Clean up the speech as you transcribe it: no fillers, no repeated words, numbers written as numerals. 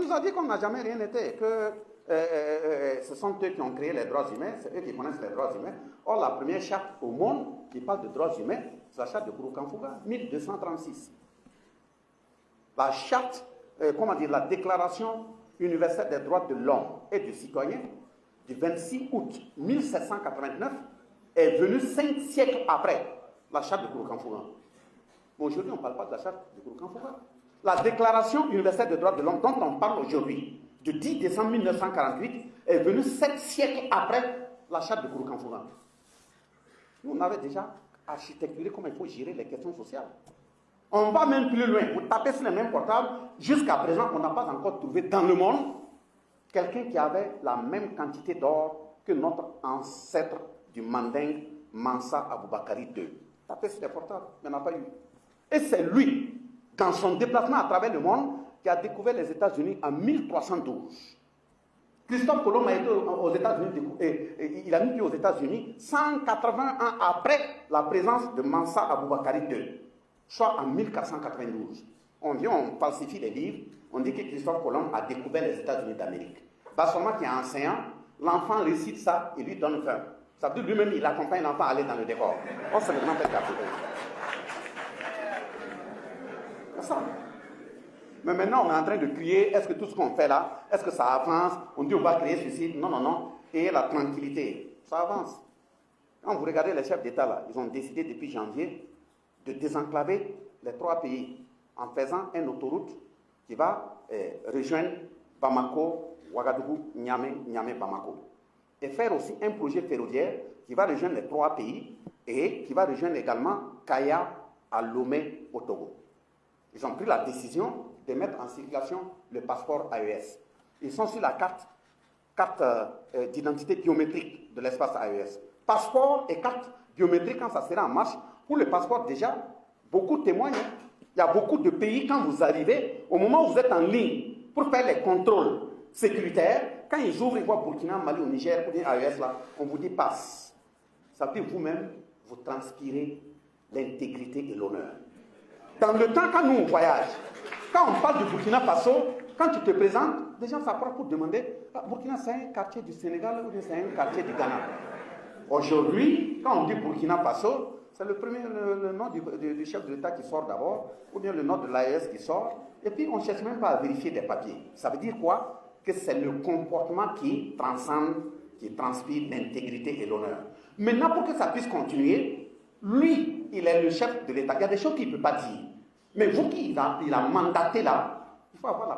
nous a dit qu'on n'a jamais rien été, que ce sont eux qui ont créé les droits humains, c'est eux qui connaissent les droits humains. Or, la première charte au monde qui parle de droits humains, c'est la charte de Kurukanfuga, 1236. La charte, la déclaration universelle des droits de l'homme et du citoyen du 26 août 1789 est venue 5 siècles après la charte de Kurukanfuga. Aujourd'hui, on ne parle pas de la charte de Kurukanfuga. La déclaration universelle des droits de l'homme dont on parle aujourd'hui, du 10 décembre 1948, est venue 7 siècles après la charte de Kurukanfuga. Nous, on avait déjà architecturé comment il faut gérer les questions sociales. On va même plus loin. Vous tapez sur les mêmes portables. Jusqu'à présent, on n'a pas encore trouvé dans le monde quelqu'un qui avait la même quantité d'or que notre ancêtre du mandingue Mansa Aboubakari II. Tapez sur les portables, il n'y en a pas eu. Et c'est lui, dans son déplacement à travers le monde, qui a découvert les États-Unis en 1312. Christophe Colomb a été aux États-Unis, il a mis pied aux États-Unis 180 ans après la présence de Mansa Aboubakari II, soit en 1492. On vient, on falsifie les livres, on dit que Christophe Colomb a découvert les États-Unis d'Amérique. Basoma qui est enseignant, l'enfant récite ça et lui donne faim. Ça veut dire lui-même, il accompagne l'enfant à aller dans le décor. On se le grand fait c'est ça. Mais maintenant, on est en train de crier, est-ce que tout ce qu'on fait là, est-ce que ça avance? On dit on va créer ceci. Non, non, non. Et la tranquillité, ça avance. Quand vous regardez les chefs d'État là, ils ont décidé depuis janvier de désenclaver les 3 pays en faisant une autoroute qui va rejoindre Bamako, Ouagadougou, Niamey, Niamey, Bamako. Et faire aussi un projet ferroviaire qui va rejoindre les 3 pays et qui va rejoindre également Kaya à Lomé au Togo. Ils ont pris la décision de mettre en circulation le passeport AES. Ils sont sur la carte d'identité biométrique de l'espace AES. Passeport et carte biométrique, quand ça sera en marche, pour le passeport déjà, beaucoup témoignent. Il y a beaucoup de pays, quand vous arrivez, au moment où vous êtes en ligne, pour faire les contrôles sécuritaires, quand ils ouvrent, ils voient Burkina, Mali ou Niger, ou bien AES là, on vous dit passe. Ça veut dire vous-même, vous transpirez l'intégrité et l'honneur. Dans le temps, quand nous on voyage, quand on parle du Burkina Faso, quand tu te présentes, des gens s'approchent pour demander Burkina, c'est un quartier du Sénégal ou bien c'est un quartier du Ghana. Aujourd'hui, quand on dit Burkina Faso, c'est le nom du chef de l'État qui sort d'abord, ou bien le nom de l'AES qui sort, et puis on ne cherche même pas à vérifier des papiers. Ça veut dire quoi? Que c'est le comportement qui transcende, qui transpire l'intégrité et l'honneur. Maintenant, pour que ça puisse continuer, lui, il est le chef de l'État. Il y a des choses qu'il ne peut pas dire. Mais vous qui il a mandaté là, il faut avoir la